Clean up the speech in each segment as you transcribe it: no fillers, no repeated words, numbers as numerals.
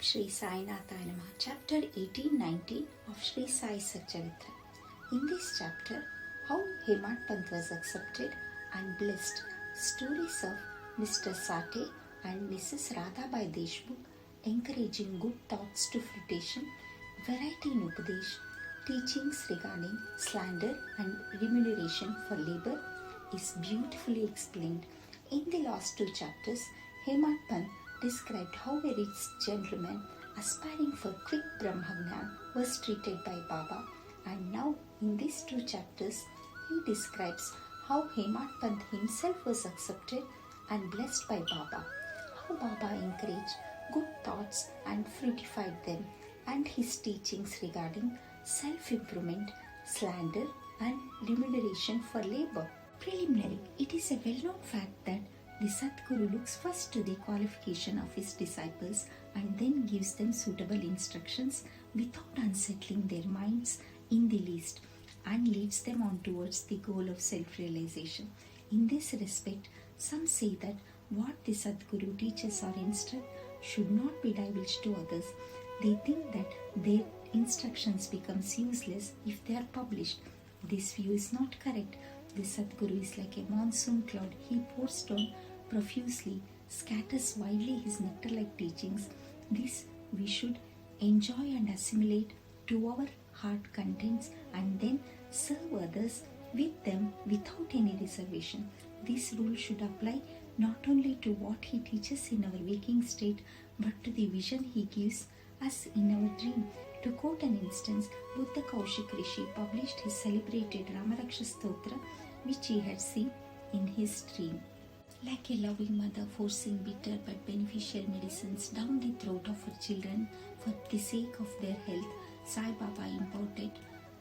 Shri Sai Nathanama, chapter 18-19 of Shri Sai Satcharitra. In this chapter, how Hemadpant was accepted and blessed, stories of Mr. Sate and Mrs. Radhabai Deshmukh encouraging good thoughts to fruition, variety in Upadesh, teachings regarding slander and remuneration for labor is beautifully explained. In the last two chapters, Hemadpant described how a rich gentleman aspiring for quick Brahmagnan was treated by Baba, and now in these two chapters he describes how Hemadpant himself was accepted and blessed by Baba, how Baba encouraged good thoughts and fruitified them, and his teachings regarding self-improvement, slander and remuneration for labor. Preliminary, it is a well-known fact that the Sadguru looks first to the qualification of his disciples and then gives them suitable instructions without unsettling their minds in the least, and leads them on towards the goal of self-realization. In this respect, some say that what the Sadguru teaches or instructs should not be divulged to others. They think that their instructions becomes useless if they are published. This view is not correct. The Sadguru is like a monsoon cloud. He pours down profusely, scatters widely his nectar-like teachings. This we should enjoy and assimilate to our heart contents and then serve others with them without any reservation. This rule should apply not only to what he teaches in our waking state but to the vision he gives us in our dream. To quote an instance, Buddha Kaushik Rishi published his celebrated Ramaraksha Stotra which he had seen in his dream. Like a loving mother forcing bitter but beneficial medicines down the throat of her children for the sake of their health, Sai Baba imparted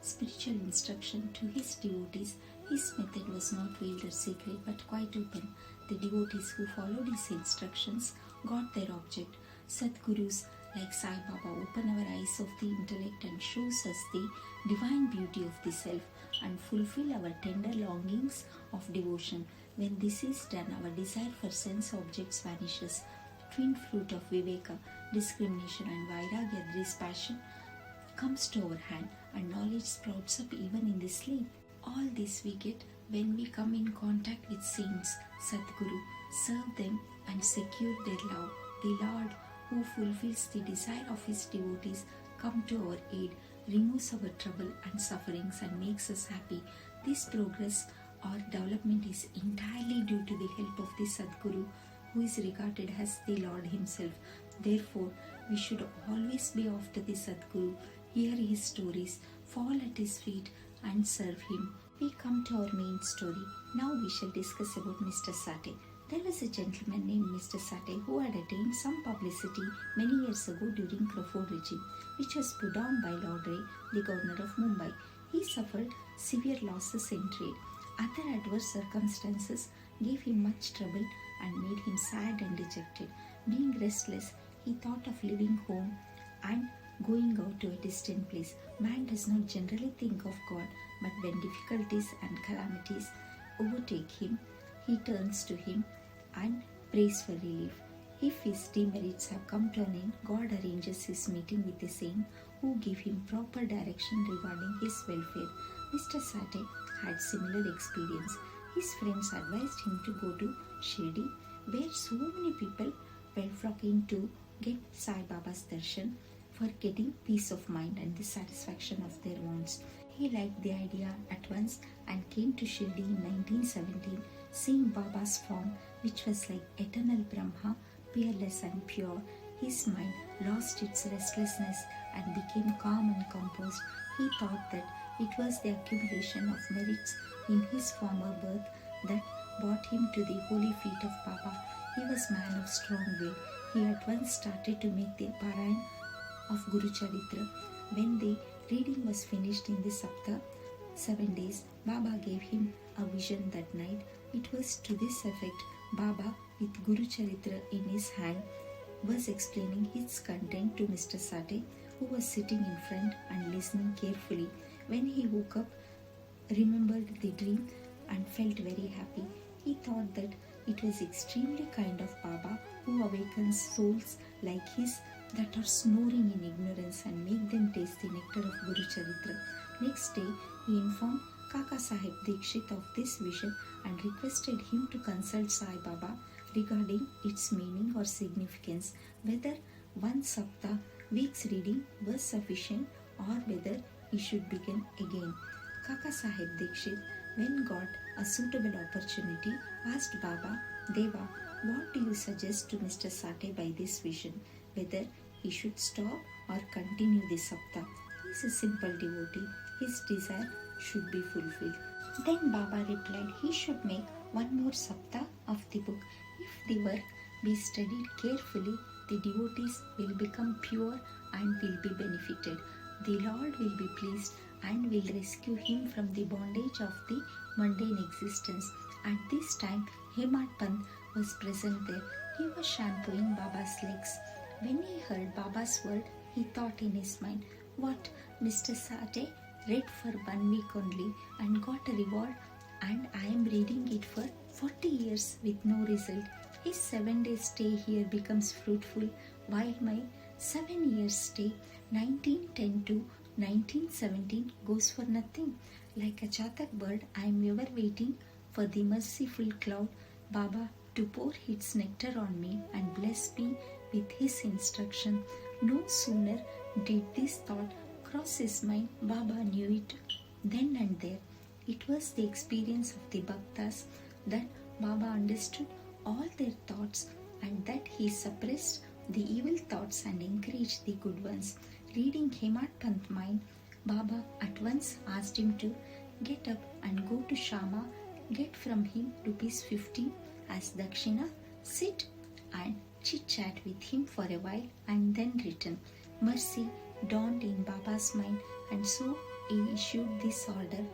spiritual instruction to his devotees. His method was not veiled or secret but quite open. The devotees who followed his instructions got their object. Sadgurus like Sai Baba open our eyes of the intellect and shows us the divine beauty of the self and fulfill our tender longings of devotion. When this is done, our desire for sense objects vanishes. Twin fruit of Viveka, discrimination and Vairagya, this passion, comes to our hand and knowledge sprouts up even in the sleep. All this we get when we come in contact with saints, Sadguru, serve them and secure their love. The Lord, who fulfills the desire of his devotees, come to our aid, removes our trouble and sufferings and makes us happy. This progress or development is entirely due to the help of the Sadguru, who is regarded as the Lord himself. Therefore, we should always be after the Sadguru, hear his stories, fall at his feet and serve him. We come to our main story. Now we shall discuss about Mr. Sate. There was a gentleman named Mr. Sate who had attained some publicity many years ago during Crawford regime, which was put down by Lord Ray, the governor of Mumbai. He suffered severe losses in trade. Other adverse circumstances gave him much trouble and made him sad and dejected. Being restless, he thought of leaving home and going out to a distant place. Man does not generally think of God, but when difficulties and calamities overtake him, he turns to him and prays for relief. If his demerits have come to an end, God arranges his meeting with a saint who give him proper direction regarding his welfare. Mr. Sate had similar experience. His friends advised him to go to Shri, where so many people were flocking to get Sai Baba's darshan for getting peace of mind and the satisfaction of their wants. He liked the idea at once and came to Shirdi in 1917. Seeing Baba's form, which was like eternal Brahma, fearless and pure, his mind lost its restlessness and became calm and composed. He thought that it was the accumulation of merits in his former birth that brought him to the holy feet of Baba. He was man of strong will. He at once started to make the Parayan of Guru Charitra. When the reading was finished in the Sapta, 7 days, Baba gave him a vision that night. It was to this effect: Baba, with Guru Charitra in his hand, was explaining its content to Mr. Sate, who was sitting in front and listening carefully. When he woke up, remembered the dream and felt very happy. He thought that it was extremely kind of Baba, who awakens souls like his that are snoring in ignorance and make them taste the nectar of Guru Charitra. Next day, he informed Kaka Sahib Dikshit of this vision and requested him to consult Sai Baba regarding its meaning or significance, whether one saptah week's reading was sufficient or whether he should begin again. Kaka Sahib Dikshit, when got a suitable opportunity, asked Baba, Deva, what do you suggest to Mr. Sate by this vision, whether he should stop or continue the saptah? He is a simple devotee, his desire should be fulfilled. Then Baba replied, he should make one more saptah of the book. If the work be studied carefully, the devotees will become pure and will be benefited. The Lord will be pleased and will rescue him from the bondage of the mundane existence. At this time, Hemadpant was present there. He was shampooing Baba's legs. When he heard Baba's word, he thought in his mind, what, Mr. Sate read for 1 week only and got a reward, and I am reading it for 40 years with no result. His 7-day stay here becomes fruitful, while my 7 years stay, 1910 to 1917, goes for nothing. Like a chatak bird, I am ever waiting for the merciful cloud, Baba, to pour its nectar on me and bless me with his instruction. No sooner did this thought cross his mind, Baba knew it then and there. It was the experience of the Bhaktas that Baba understood all their thoughts and that he suppressed the evil thoughts and encouraged the good ones. Reading Hemadpant's mind, Baba at once asked him to get up and go to Shama, get from him ₹15 as dakshina, sit and chit-chat with him for a while and then return. Mercy dawned in Baba's mind, and so he issued this order,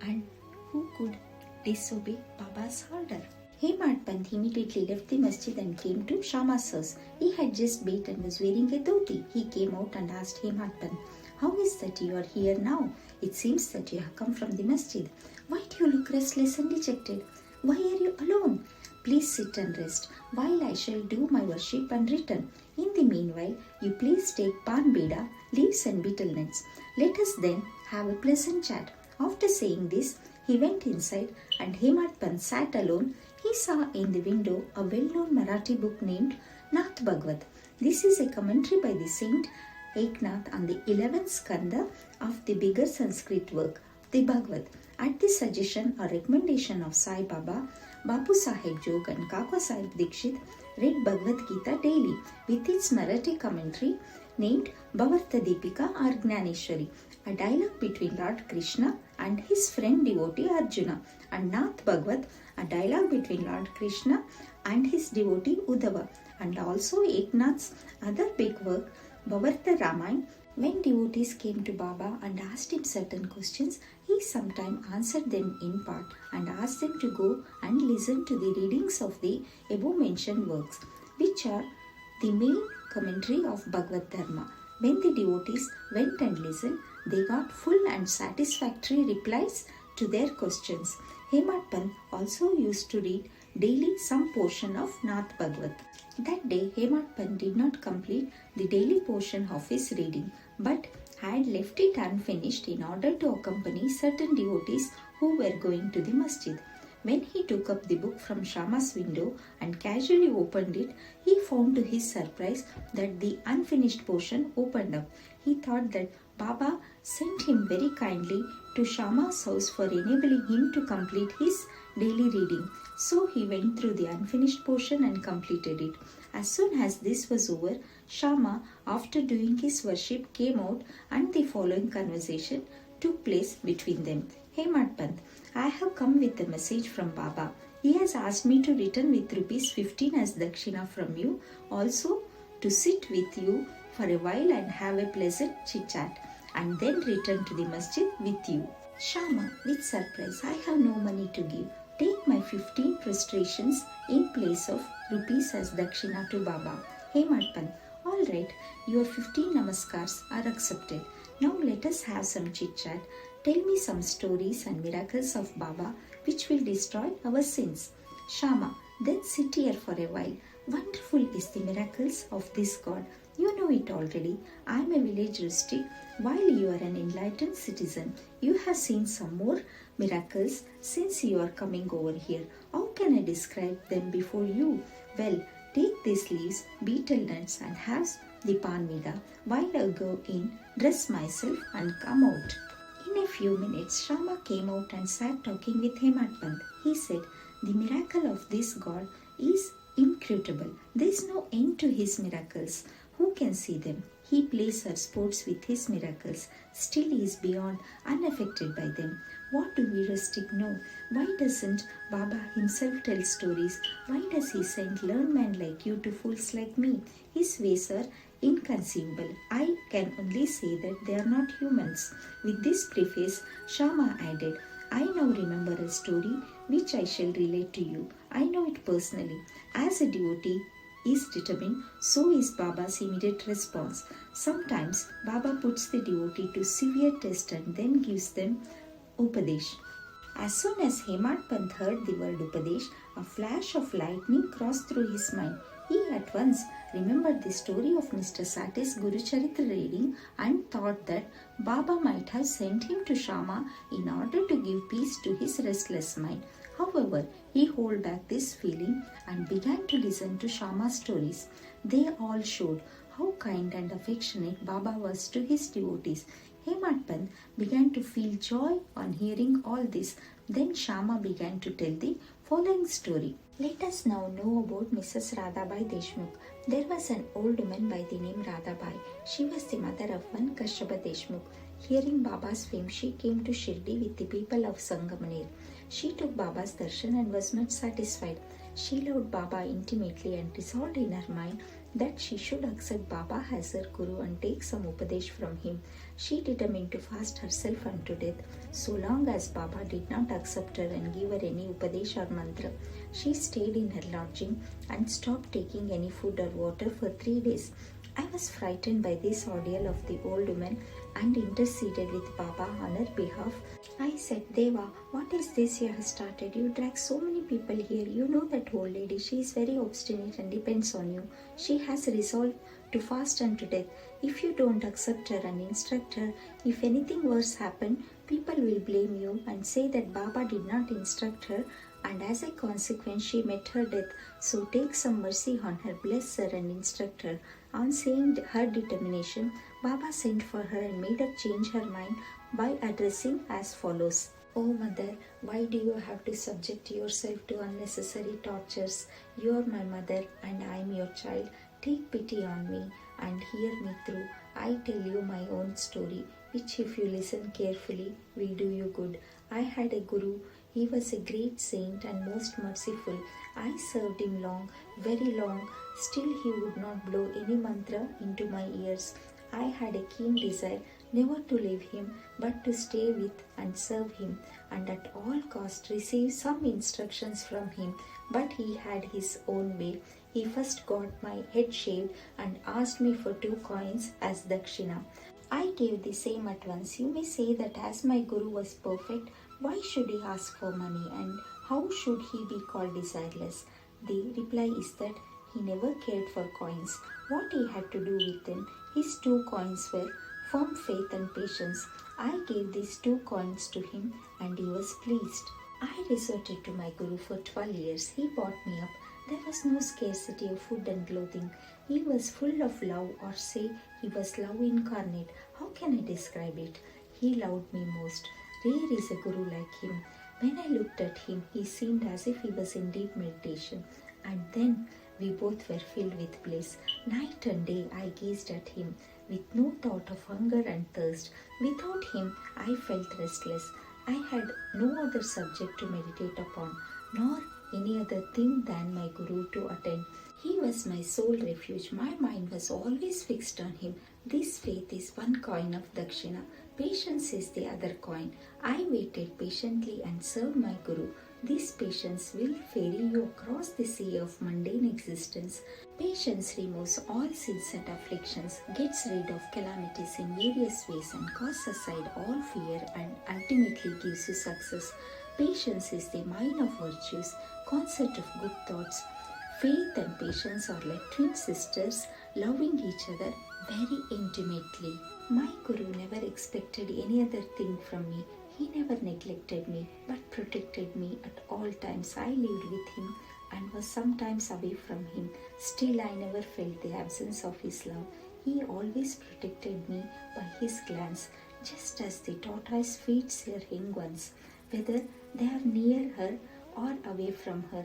and who could disobey Baba's order? Hemadpant immediately left the masjid and came to Shama's house. He had just bathed and was wearing a dhoti. He came out and asked Hemadpant, how is that you are here now? It seems that you have come from the masjid. Why do you look restless and dejected? Why are you alone? Please sit and rest, while I shall do my worship and return. In the meanwhile, you please take pan beda, leaves and betel nuts. Let us then have a pleasant chat. After saying this, he went inside and Hemadpant sat alone. He saw in the window a well-known Marathi book named Nath Bhagavat. This is a commentary by the Saint Eknath on the 11th skanda of the bigger Sanskrit work, the Bhagavat. At the suggestion or recommendation of Sai Baba, Bapu Sahib Jog and Kaka Sahib Dikshit read Bhagavad Gita daily with its Marathi commentary named Bhavarta Deepika or Gnaneshwari, a dialogue between Lord Krishna and his friend devotee Arjuna, and Nath Bhagavat, a dialogue between Lord Krishna and his devotee Uddhava, and also Eknath's other big work, Bhavarta Ramayana. When devotees came to Baba and asked him certain questions, he sometimes answered them in part and asked them to go and listen to the readings of the above mentioned works, which are the main commentary of Bhagavad Dharma. When the devotees went and listened, they got full and satisfactory replies to their questions. Hemadpant also used to read daily some portion of Nath Bhagavat. That day, Hemadpant did not complete the daily portion of his reading, but had left it unfinished in order to accompany certain devotees who were going to the masjid. When he took up the book from Shama's window and casually opened it, he found to his surprise that the unfinished portion opened up. He thought that Baba sent him very kindly to Shama's house for enabling him to complete his daily reading. So he went through the unfinished portion and completed it. As soon as this was over, Shama, after doing his worship, came out and the following conversation took place between them. Hemadpant, I have come with a message from Baba. He has asked me to return with ₹15 as dakshina from you, also to sit with you for a while and have a pleasant chit-chat, and then return to the masjid with you. Shama, with surprise, I have no money to give. Take my 15 prostrations in place of rupees as dakshina to Baba. Hemadpant, all right, your 15 namaskars are accepted. Now let us have some chit-chat. Tell me some stories and miracles of Baba which will destroy our sins. Shama, then sit here for a while. Wonderful is the miracles of this God. You know it already. I am a village rustic, while you are an enlightened citizen. You have seen some more miracles since you are coming over here. How can I describe them before you? Well, take these leaves, beetle nuts, and have the panvida while I go in, dress myself, and come out. In a few minutes, Shama came out and sat talking with Hemadpant. He said, "The miracle of this god is incredible. There is no end to his miracles. Who can see them? He plays or sports with his miracles. Still he is beyond, unaffected by them. What do we rustic know? Why doesn't Baba himself tell stories? Why does he send learned men like you to fools like me? His ways are inconceivable. I can only say that they are not humans." With this preface, Shama added, "I now remember a story which I shall relate to you. I know it personally. As a devotee is determined, so is Baba's immediate response. Sometimes Baba puts the devotee to severe test and then gives them Upadesh." As soon as Hemadpant heard the word Upadesh, a flash of lightning crossed through his mind. He at once remembered the story of Mr. Satti's Guru Charitra reading and thought that Baba might have sent him to Shama in order to give peace to his restless mind. However, he held back this feeling and began to listen to Shama's stories. They all showed how kind and affectionate Baba was to his devotees. Hemadpant began to feel joy on hearing all this. Then Shama began to tell the following story. Let us now know about Mrs. Radhabai Deshmukh. There was an old woman by the name Radhabai. She was the mother of one Kashyapa Deshmukh. Hearing Baba's fame, she came to Shirdi with the people of Sangamanir. She took Baba's darshan and was much satisfied. She loved Baba intimately and resolved in her mind that she should accept Baba as her Guru and take some Upadesh from him. She determined to fast herself unto death, so long as Baba did not accept her and give her any Upadesh or mantra. She stayed in her lodging and stopped taking any food or water for 3 days. I was frightened by this ordeal of the old woman and interceded with Baba on her behalf. I said, "Deva, what is this you have started? You drag so many people here. You know that old lady. She is very obstinate and depends on you. She has resolved to fast unto death. If you don't accept her and instruct her, if anything worse happen, people will blame you and say that Baba did not instruct her, and as a consequence she met her death. So take some mercy on her, bless her and instruct her." On seeing her determination, Baba sent for her and made her change her mind by addressing as follows. "Oh mother, why do you have to subject yourself to unnecessary tortures? You are my mother and I am your child. Take pity on me and hear me through. I tell you my own story, which if you listen carefully will do you good. I had a guru. He was a great saint and most merciful. I served him long, very long. Still he would not blow any mantra into my ears. I had a keen desire never to leave him, but to stay with and serve him, and at all cost receive some instructions from him. But he had his own way. He first got my head shaved and asked me for 2 coins as dakshina. I gave the same at once. You may say that as my guru was perfect, why should he ask for money, and how should he be called desireless? The reply is that he never cared for coins. What he had to do with them, his 2 coins were firm faith and patience. I gave these 2 coins to him and he was pleased. I resorted to my guru for 12 years. He brought me up. There was no scarcity of food and clothing. He was full of love, or say he was love incarnate. How can I describe it? He loved me most. Rare is a guru like him. When I looked at him, he seemed as if he was in deep meditation. And then we both were filled with bliss. Night and day I gazed at him with no thought of hunger and thirst. Without him I felt restless. I had no other subject to meditate upon, nor any other thing than my guru to attend. He was my sole refuge. My mind was always fixed on him. This faith is 1 coin of dakshina. Patience is the other coin. I waited patiently and served my guru. This patience will ferry you across the sea of mundane existence. Patience removes all sins and afflictions, gets rid of calamities in various ways, and casts aside all fear and ultimately gives you success. Patience is the mine of virtues, concert of good thoughts, Faith and patience are like twin sisters loving each other very intimately. My Guru never expected any other thing from me. He never neglected me but protected me at all times. I lived with him and was sometimes away from him. Still, I never felt the absence of his love. He always protected me by his glance, just as the tortoise feeds her young ones, whether they are near her or away from her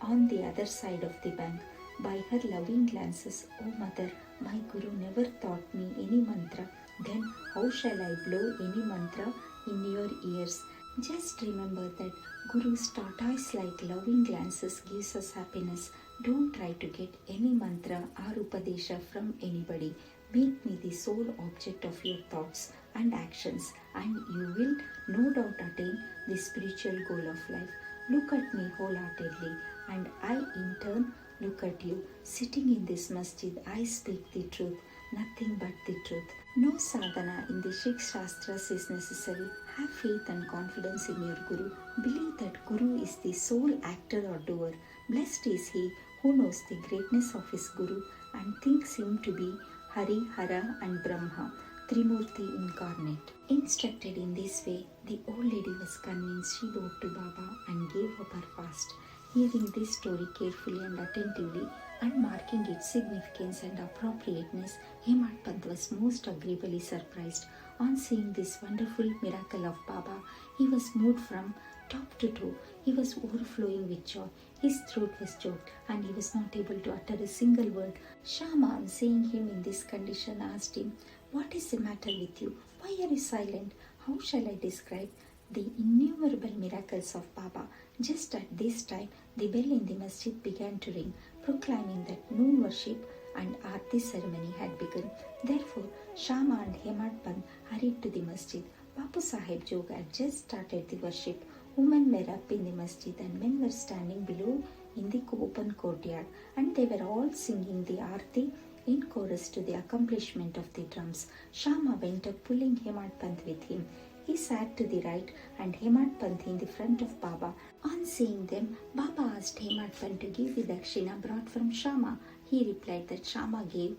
on the other side of the bank. By her loving glances, O mother, my Guru never taught me any mantra. Then how shall I blow any mantra in your ears? Just remember that Guru's tortoise-like loving glances gives us happiness. Don't try to get any mantra or upadesha from anybody. Make me the sole object of your thoughts and actions, and you will no doubt attain the spiritual goal of life. Look at me wholeheartedly, and I in turn look at you. Sitting in this masjid, I speak the truth, nothing but the truth. No sadhana in the Sikh Shastras is necessary. Have faith and confidence in your Guru. Believe that Guru is the sole actor or doer. Blessed is he who knows the greatness of his Guru and thinks him to be Hari, Hara and Brahma, Trimurti incarnate. Instructed in this way, the old lady was convinced. She bowed to Baba and gave up her fast. Hearing this story carefully and attentively and marking its significance and appropriateness, Hemadpant was most agreeably surprised. On seeing this wonderful miracle of Baba, he was moved from top to toe. He was overflowing with joy. His throat was choked and he was not able to utter a single word. Shama, on seeing him in this condition, asked him, "What is the matter with you? Why are you silent? How shall I describe the innumerable miracles of Baba?" Just at this time, the bell in the masjid began to ring, proclaiming that noon worship and Aarti ceremony had begun. Therefore, Shama and Hemadpant hurried to the masjid. Bapu Sahib Jog had just started the worship. Women were up in the masjid and men were standing below in the open courtyard, and they were all singing the Aarti in chorus to the accompaniment of the drums. Shama went up pulling Hemadpant with him. He sat to the right and Hemadpant in the front of Baba. On seeing them, Baba asked Hemadpant to give the dakshina brought from Shama. He replied that Shama gave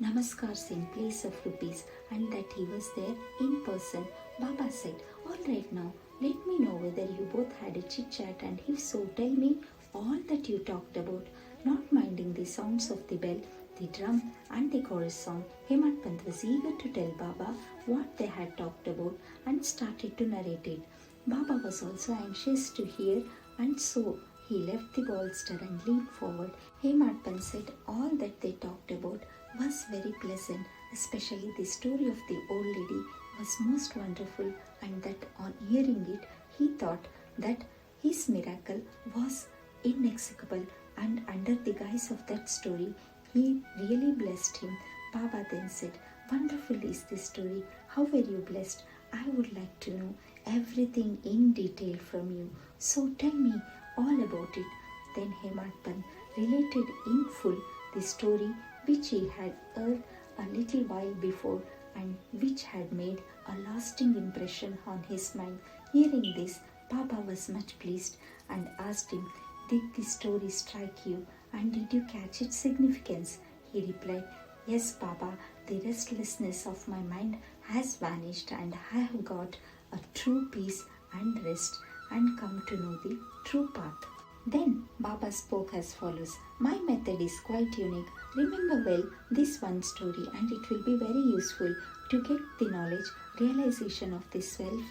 namaskars in place of rupees and that he was there in person. Baba said, "All right, now let me know whether you both had a chit chat, and if so, tell me all that you talked about." Not minding the sounds of the bell, the drum and the chorus song, Hemadpant was eager to tell Baba what they had talked about and started to narrate it. Baba was also anxious to hear, and so he left the bolster and leaned forward. Hemadpant said all that they talked about was very pleasant, especially the story of the old lady was most wonderful, and that on hearing it, he thought that his miracle was inexplicable, and under the guise of that story, he really blessed him. Baba then said, "Wonderful is this story. How were you blessed? I would like to know everything in detail from you. So tell me all about it." Then Hemadpant related in full the story which he had heard a little while before and which had made a lasting impression on his mind. Hearing this, Baba was much pleased and asked him, "Did the story strike you, and did you catch its significance?" He replied, "Yes, Baba, the restlessness of my mind has vanished and I have got a true peace and rest and come to know the true path." Then Baba spoke as follows: "My method is quite unique. Remember well this one story, and it will be very useful to get the knowledge. Realization of the self,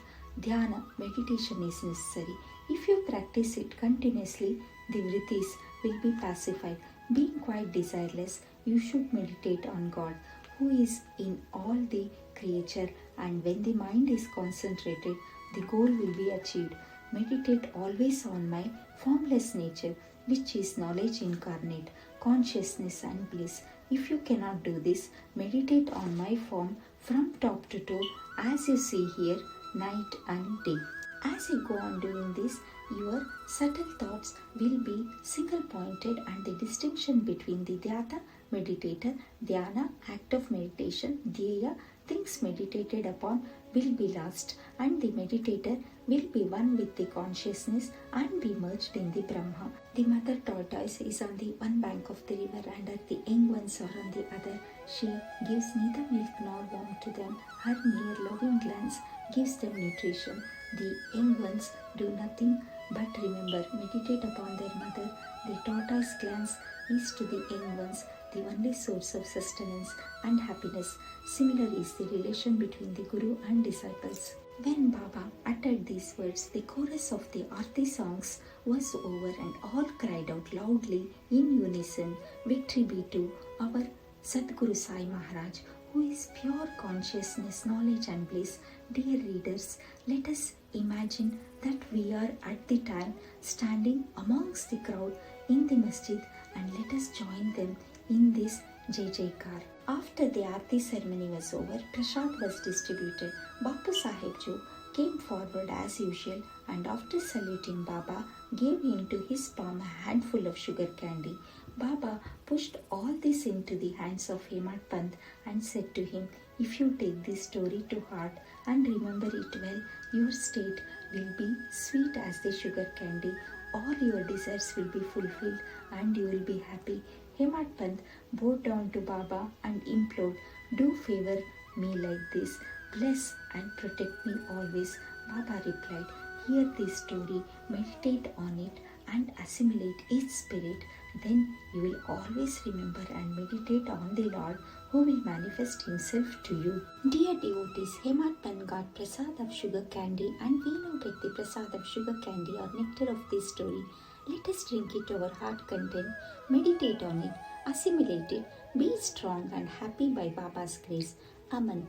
dhyana, meditation is necessary. If you practice it continuously, the vrittis will be pacified. Being quite desireless, you should meditate on God, who is in all the creature, and when the mind is concentrated, the goal will be achieved. Meditate always on my formless nature, which is knowledge incarnate, consciousness and bliss. If you cannot do this, meditate on my form from top to toe, as you see here, night and day. As you go on doing this, your subtle thoughts will be single pointed, and the distinction between the dhyata meditator, dhyana, act of meditation, dhyaya, things meditated upon will be lost, and the meditator will be one with the consciousness and be merged in the Brahma. The mother tortoise is on the one bank of the river, and the young ones are on the other. She gives neither milk nor warmth to them. Her mere loving glance gives them nutrition. The young ones do nothing but remember, meditate upon their mother. The tortoise glance is to the young ones the only source of sustenance and happiness. Similar is the relation between the Guru and disciples. When Baba uttered these words, the chorus of the Aarti songs was over and all cried out loudly in unison, "Victory be to our Sadguru Sai Maharaj, who is pure consciousness, knowledge and bliss." Dear readers, let us imagine that we are at the time standing amongst the crowd in the masjid, and let us join them in this Jai Jaikar. After the Aarti ceremony was over, Prasad was distributed. Bapu Sahib Ji came forward as usual, and after saluting Baba, gave into his palm a handful of sugar candy. Baba pushed all this into the hands of Hemadpant and said to him, "If you take this story to heart and remember it well, your state will be sweet as the sugar candy. All your desires will be fulfilled and you will be happy." Hemadpant bowed down to Baba and implored, "Do favor me like this. Bless and protect me always." Baba replied, "Hear this story, meditate on it and assimilate its spirit. Then you will always remember and meditate on the Lord who will manifest himself to you." Dear devotees, Hemadpant got prasad of sugar candy, and we now get the prasad of sugar candy or nectar of this story. Let us drink it to our heart content, meditate on it, assimilate it, be strong and happy by Baba's grace. Amen.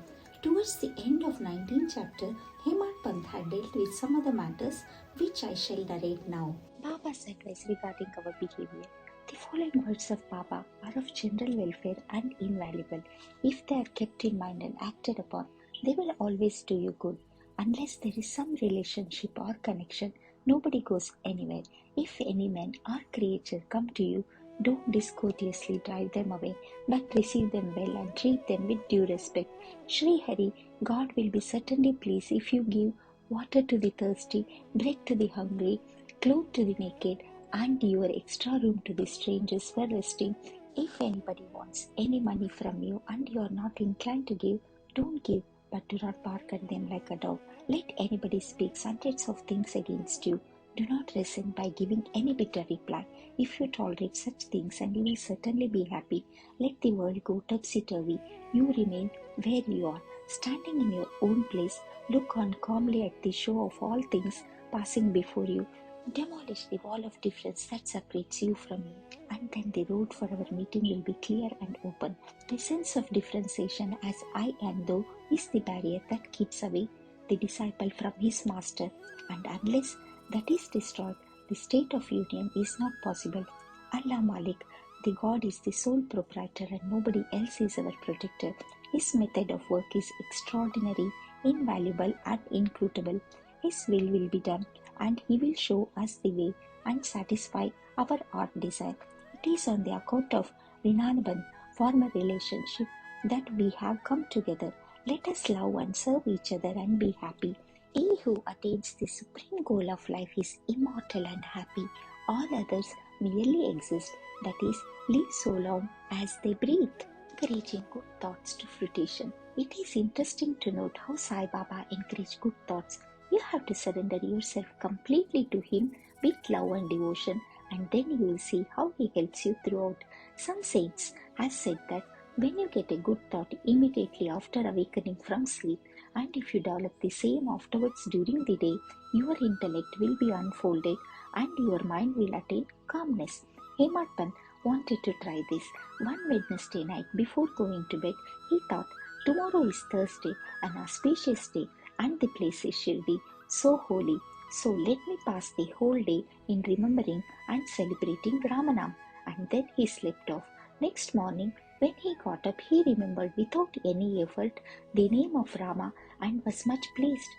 Towards the end of 19th chapter, Hemadpant had dealt with some other matters which I shall narrate now. Baba's advice regarding our behavior. The following words of Baba are of general welfare and invaluable. If they are kept in mind and acted upon, they will always do you good. Unless there is some relationship or connection, nobody goes anywhere. If any man or creature come to you, don't discourteously drive them away, but receive them well and treat them with due respect. Shri Hari, God will be certainly pleased if you give water to the thirsty, bread to the hungry, clothes to the naked, and your extra room to the strangers for resting. If anybody wants any money from you and you are not inclined to give, don't give, but do not bark at them like a dog. Let anybody speak hundreds of things against you. Do not resent by giving any bitter reply. If you tolerate such things, and you will certainly be happy. Let the world go topsy-turvy. You remain where you are, standing in your own place. Look on calmly at the show of all things passing before you. Demolish the wall of difference that separates you from me, and then the road for our meeting will be clear and open. The sense of differentiation as I and thou is the barrier that keeps away the disciple from his master, and unless that is destroyed, the state of union is not possible. Allah Malik, the God, is the sole proprietor and nobody else is our protector. His method of work is extraordinary, invaluable and inscrutable. His will be done, and he will show us the way and satisfy our art desire. It is on the account of Rinanaban, former relationship, that we have come together. Let us love and serve each other and be happy. He who attains the supreme goal of life is immortal and happy. All others merely exist, that is, live so long as they breathe. Encouraging good thoughts to fruition. It is interesting to note how Sai Baba encouraged good thoughts. You have to surrender yourself completely to him with love and devotion, and then you will see how he helps you throughout. Some saints have said that when you get a good thought immediately after awakening from sleep, and if you develop the same afterwards during the day, your intellect will be unfolded and your mind will attain calmness. Hemadpant wanted to try this. One Wednesday night before going to bed, he thought, tomorrow is Thursday, an auspicious day, and the place is Shirdi, so holy. So let me pass the whole day in remembering and celebrating Ramanam. And then he slept off. Next morning, when he got up, he remembered without any effort the name of Rama and was much pleased.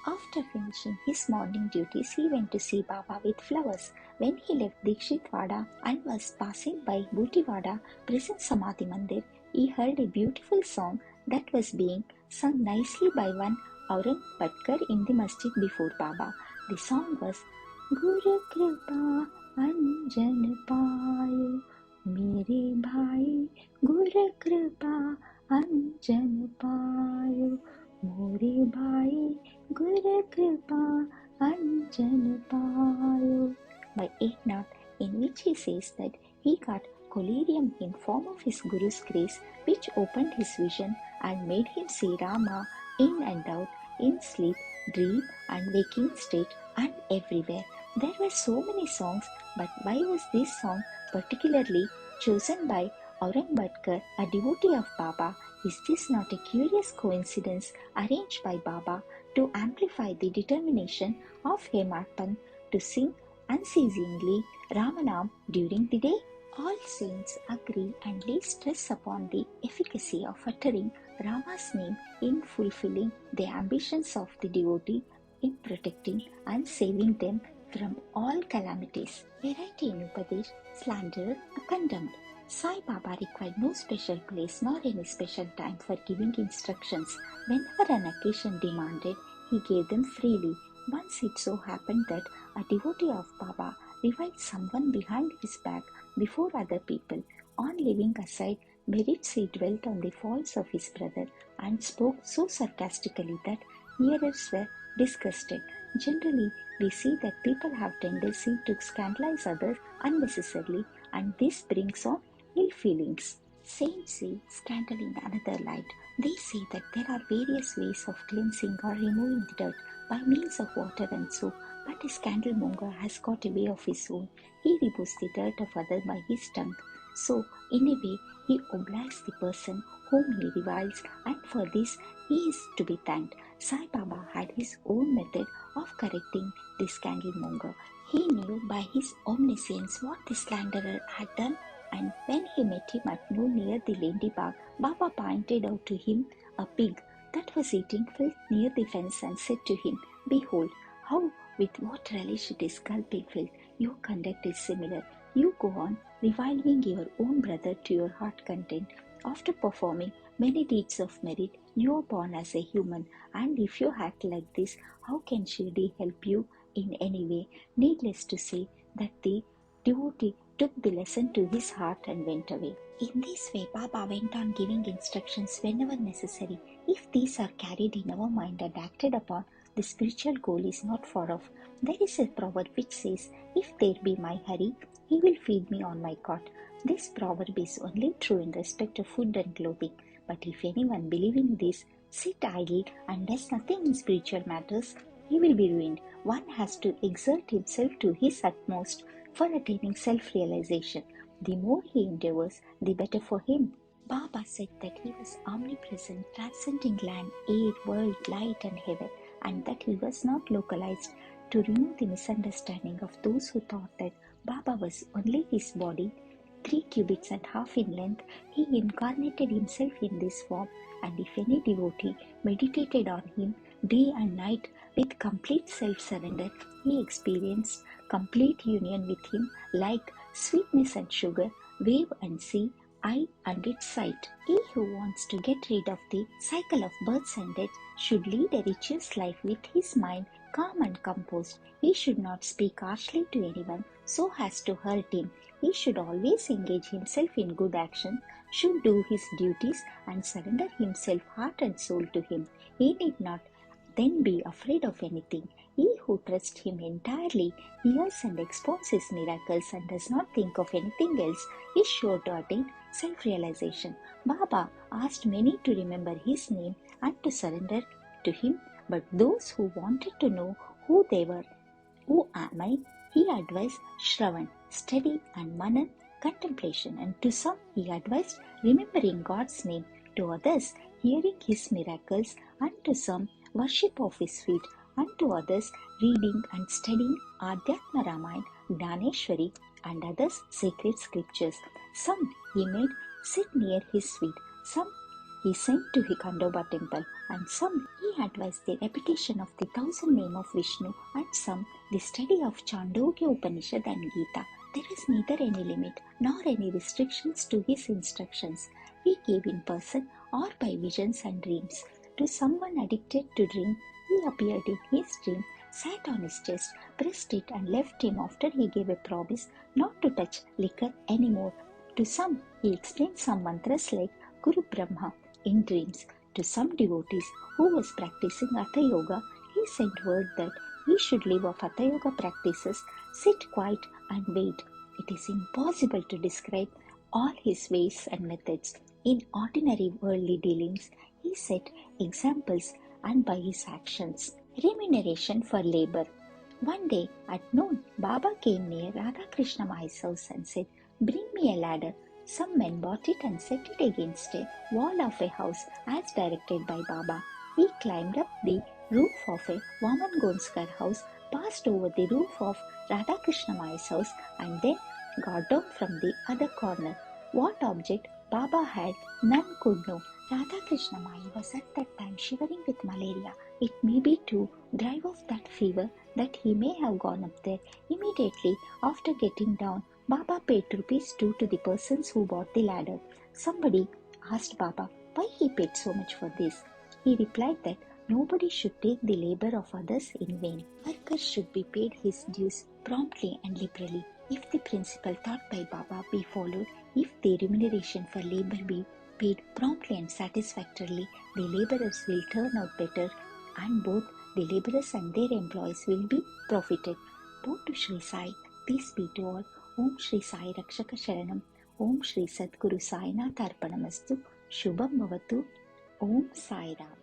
After finishing his morning duties, he went to see Baba with flowers. When he left Dikshitwada and was passing by Bootiwada, present Samadhi Mandir, he heard a beautiful song that was being sung nicely by one Aurangabadkar in the masjid before Baba. The song was Guru Kripa Anjan Payo Mere Bhai Guru Kripa Anjan Payo More Bhai Guru Kripa Anjan Payo by Eknath, in which he says that he got collyrium in form of his Guru's grace, which opened his vision and made him see Rama in and out, in sleep, dream and waking state and everywhere. There were so many songs, but why was this song particularly chosen by Aurangabadkar, a devotee of Baba? Is this not a curious coincidence arranged by Baba to amplify the determination of Hemadpant to sing unceasingly Ramanam during the day? All saints agree and lay stress upon the efficacy of uttering Rama's name in fulfilling the ambitions of the devotee, in protecting and saving them from all calamities. Variety in Upadesh, slander are condemned. Sai Baba required no special place nor any special time for giving instructions. Whenever an occasion demanded, he gave them freely. Once it so happened that a devotee of Baba reviled someone behind his back before other people. On leaving aside merits, he dwelt on the faults of his brother and spoke so sarcastically that hearers were disgusted. Generally, we see that people have tendency to scandalize others unnecessarily, and this brings on ill feelings. Saints see scandal in another light. They say that there are various ways of cleansing or removing the dirt by means of water and soap, but a scandalmonger has got a way of his own. He removes the dirt of others by his tongue. So, in a way, he obliges the person whom he reviles, and for this he is to be thanked. Sai Baba had his own method of correcting the scandalmonger. He knew by his omniscience what the slanderer had done, and when he met him at noon near the Lendi Bagh, Baba pointed out to him a pig that was eating filth near the fence and said to him, "Behold, how with what relish it is gulping filth. Your conduct is similar. You go on reviling your own brother to your heart content. After performing many deeds of merit, you are born as a human, and if you act like this, how can Shri help you in any way?" Needless to say that the devotee took the lesson to his heart and went away. In this way, Baba went on giving instructions whenever necessary. If these are carried in our mind and acted upon, the spiritual goal is not far off. There is a proverb which says, "If there be my Hari, he will feed me on my cot." This proverb is only true in respect of food and clothing. But if anyone believing this sit idle and does nothing in spiritual matters, he will be ruined. One has to exert himself to his utmost for attaining self-realization. The more he endeavors, the better for him. Baba said that he was omnipresent, transcending land, air, world, light and heaven, and that he was not localized. To remove the misunderstanding of those who thought that Baba was only his body, 3 cubits and half in length, he incarnated himself in this form, and if any devotee meditated on him day and night with complete self-surrender, he experienced complete union with him like sweetness and sugar, wave and sea, eye and its sight. He who wants to get rid of the cycle of births and death should lead a righteous life with his mind calm and composed. He should not speak harshly to anyone so as to hurt him. He should always engage himself in good action, should do his duties and surrender himself heart and soul to him. He need not then be afraid of anything. He who trusts him entirely, hears and expounds his miracles and does not think of anything else, is sure to attain self-realization. Baba asked many to remember his name and to surrender to him, but those who wanted to know who they were, "Who am I?" he advised Shravan, study and Manan, contemplation, and to some he advised remembering God's name, to others hearing his miracles, and to some worship of his feet, and to others reading and studying Adhyatma Ramayana, Dhaneshwari, and others sacred scriptures. Some he made sit near his feet, some he sent to Hikandoba temple, and some he advised the repetition of the 1,000 names of Vishnu, and some the study of Chandogya Upanishad and Gita. There is neither any limit nor any restrictions to his instructions. He gave in person or by visions and dreams. To someone addicted to drink, he appeared in his dream, sat on his chest, pressed it, and left him after he gave a promise not to touch liquor anymore. To some, he explained some mantras like Guru Brahma in dreams. To some devotees who was practicing Hatha Yoga, he sent word that he should live off Hatha Yoga practices, sit quiet and wait. It is impossible to describe all his ways and methods. In ordinary worldly dealings, he set examples and by his actions. Remuneration for labor. One day at noon, Baba came near Radhakrishna Mai's house and said, "Bring me a ladder." Some men bought it and set it against a wall of a house as directed by Baba. He climbed up the roof of a Vaman Gonskar house, passed over the roof of Radhakrishna Mai's house, and then got down from the other corner. What object Baba had, none could know. Radhakrishna Mai was at that time shivering with malaria. It may be to drive off that fever that he may have gone up there. Immediately after getting down, Baba paid ₹2 to the persons who bought the ladder. Somebody asked Baba why he paid so much for this. He replied that nobody should take the labor of others in vain. Workers should be paid his dues promptly and liberally. If the principle taught by Baba be followed, if the remuneration for labor be paid promptly and satisfactorily, the laborers will turn out better, and both the laborers and their employees will be profited. Both to Shri Sai, peace be to all. Om Shri Sai Rakshaka Sharanam. Om Shri Sadguru Sai Nath Arpanamastu. Shubham Bhavatu. Om Sai Ram.